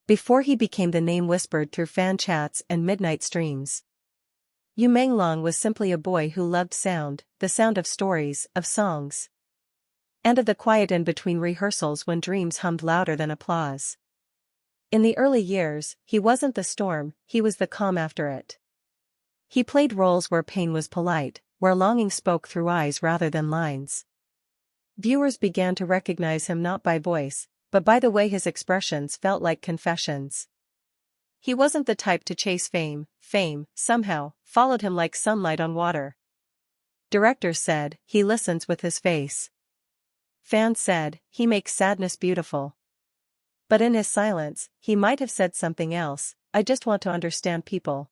before he became the name whispered through fan chats and midnight streams. Yu Menglong was simply a boy who loved sound, the sound of stories, of songs, and of the quiet in between rehearsals when dreams hummed louder than applause. In the early years, he wasn't the storm, he was the calm after it. He played roles where pain was polite, where longing spoke through eyes rather than lines. Viewers began to recognize him not by voice, but by the way his expressions felt like confessions. He wasn't the type to chase fame, somehow, followed him like sunlight on water. Directors said, he listens with his face. Fans said, he makes sadness beautiful. But in his silence, he might have said something else, I just want to understand people.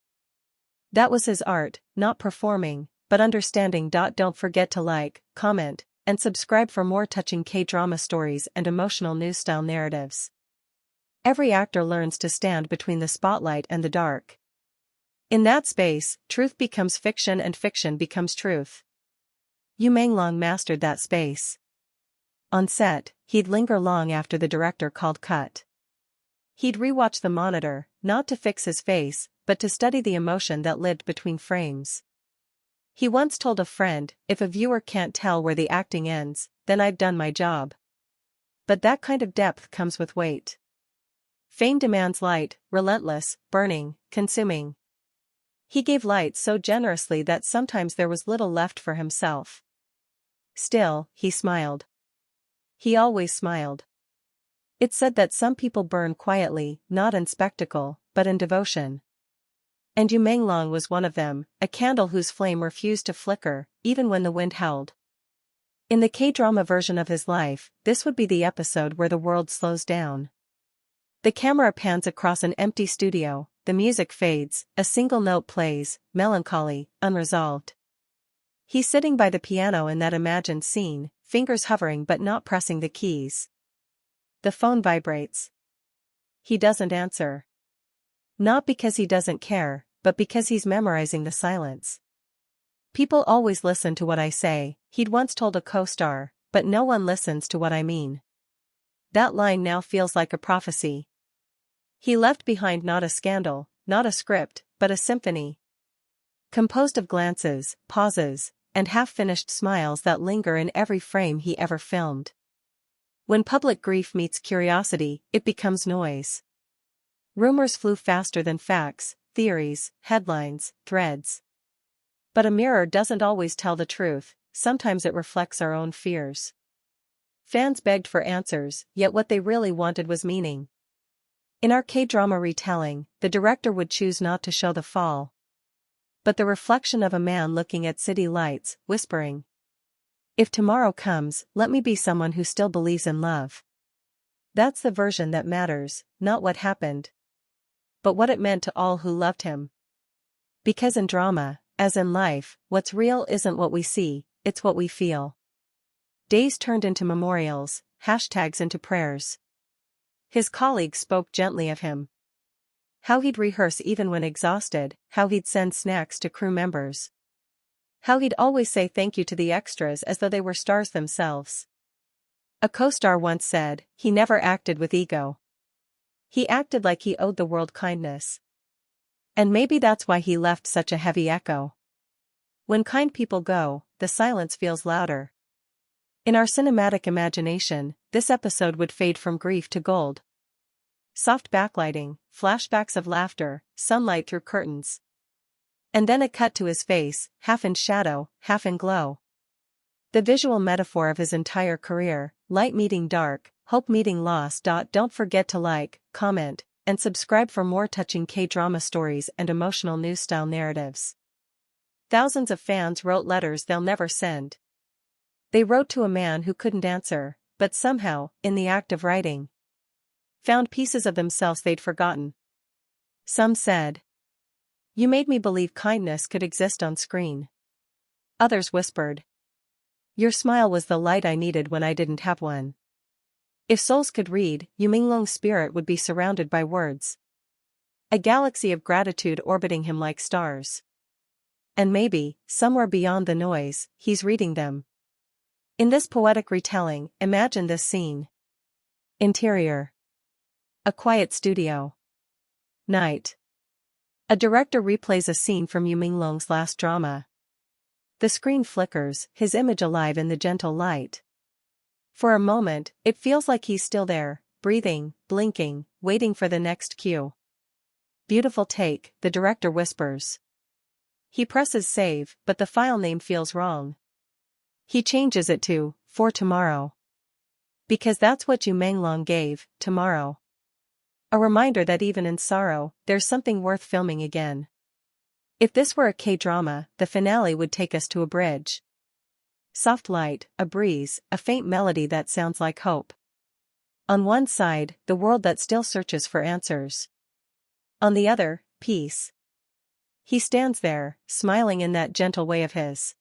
That was his art, not performing, but understanding. Don't forget to like, comment, and subscribe for more touching K-drama stories and emotional news-style narratives. Every actor learns to stand between the spotlight and the dark. In that space, truth becomes fiction and fiction becomes truth. Yu Menglong mastered that space. On set, he'd linger long after the director called cut. He'd rewatch the monitor, not to fix his face, but to study the emotion that lived between frames. He once told a friend, if a viewer can't tell where the acting ends, then I've done my job. But that kind of depth comes with weight. Fame demands light, relentless, burning, consuming. He gave light so generously that sometimes there was little left for himself. Still, he smiled. He always smiled. It's said that some people burn quietly, not in spectacle, but in devotion. And Yu Menglong was one of them, a candle whose flame refused to flicker, even when the wind howled. In the K-drama version of his life, this would be the episode where the world slows down. The camera pans across an empty studio, the music fades, a single note plays, melancholy, unresolved. He's sitting by the piano in that imagined scene, fingers hovering but not pressing the keys. The phone vibrates. He doesn't answer. Not because he doesn't care, but because he's memorizing the silence. People always listen to what I say, he'd once told a co-star, but no one listens to what I mean. That line now feels like a prophecy. He left behind not a scandal, not a script, but a symphony. Composed of glances, pauses, and half-finished smiles that linger in every frame he ever filmed. When public grief meets curiosity, it becomes noise. Rumors flew faster than facts, theories, headlines, threads. But a mirror doesn't always tell the truth, sometimes it reflects our own fears. Fans begged for answers, yet what they really wanted was meaning. In our K-drama retelling, the director would choose not to show the fall, but the reflection of a man looking at city lights, whispering, "If tomorrow comes, let me be someone who still believes in love." That's the version that matters, not what happened, but what it meant to all who loved him. Because in drama, as in life, what's real isn't what we see, it's what we feel. Days turned into memorials, hashtags into prayers. His colleagues spoke gently of him. How he'd rehearse even when exhausted, how he'd send snacks to crew members. How he'd always say thank you to the extras as though they were stars themselves. A co-star once said, he never acted with ego. He acted like he owed the world kindness. And maybe that's why he left such a heavy echo. When kind people go, the silence feels louder. In our cinematic imagination, this episode would fade from grief to gold. Soft backlighting, flashbacks of laughter, sunlight through curtains. And then a cut to his face, half in shadow, half in glow. The visual metaphor of his entire career, light meeting dark, hope meeting loss. Don't forget to like, comment, and subscribe for more touching K-drama stories and emotional news-style narratives. Thousands of fans wrote letters they'll never send. They wrote to a man who couldn't answer, but somehow, in the act of writing, found pieces of themselves they'd forgotten. Some said, "You made me believe kindness could exist on screen." Others whispered, "Your smile was the light I needed when I didn't have one." If souls could read, Yu Menglong's spirit would be surrounded by words. A galaxy of gratitude orbiting him like stars. And maybe, somewhere beyond the noise, he's reading them. In this poetic retelling, imagine this scene. Interior. A quiet studio. Night. A director replays a scene from Yu Menglong's last drama. The screen flickers, his image alive in the gentle light. For a moment, it feels like he's still there, breathing, blinking, waiting for the next cue. Beautiful take, the director whispers. He presses save, but the file name feels wrong. He changes it to, for tomorrow. Because that's what Yu Menglong gave, tomorrow. A reminder that even in sorrow, there's something worth filming again. If this were a K-drama, the finale would take us to a bridge. Soft light, a breeze, a faint melody that sounds like hope. On one side, the world that still searches for answers. On the other, peace. He stands there, smiling in that gentle way of his.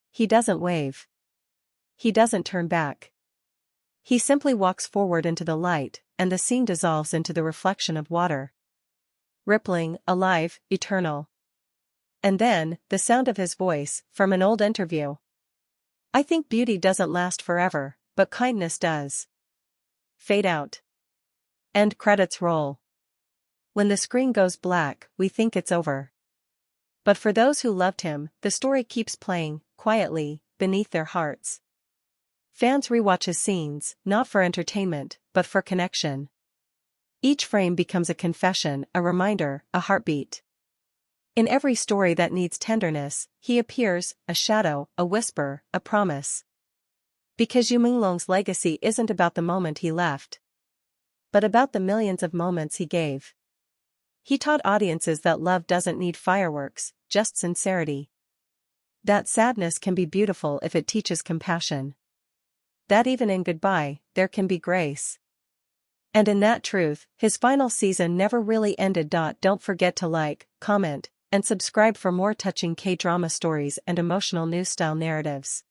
He doesn't wave. He doesn't turn back. He simply walks forward into the light, and the scene dissolves into the reflection of water. Rippling, alive, eternal. And then, the sound of his voice, from an old interview. I think beauty doesn't last forever, but kindness does. Fade out. End credits roll. When the screen goes black, we think it's over. But for those who loved him, the story keeps playing, quietly, beneath their hearts. Fans rewatch his scenes, not for entertainment, but for connection. Each frame becomes a confession, a reminder, a heartbeat. In every story that needs tenderness, he appears, a shadow, a whisper, a promise. Because Yu Menglong's legacy isn't about the moment he left, but about the millions of moments he gave. He taught audiences that love doesn't need fireworks, just sincerity. That sadness can be beautiful if it teaches compassion. That even in goodbye, there can be grace. And in that truth, his final season never really ended. Don't forget to like, comment, and subscribe for more touching K-drama stories and emotional news-style narratives.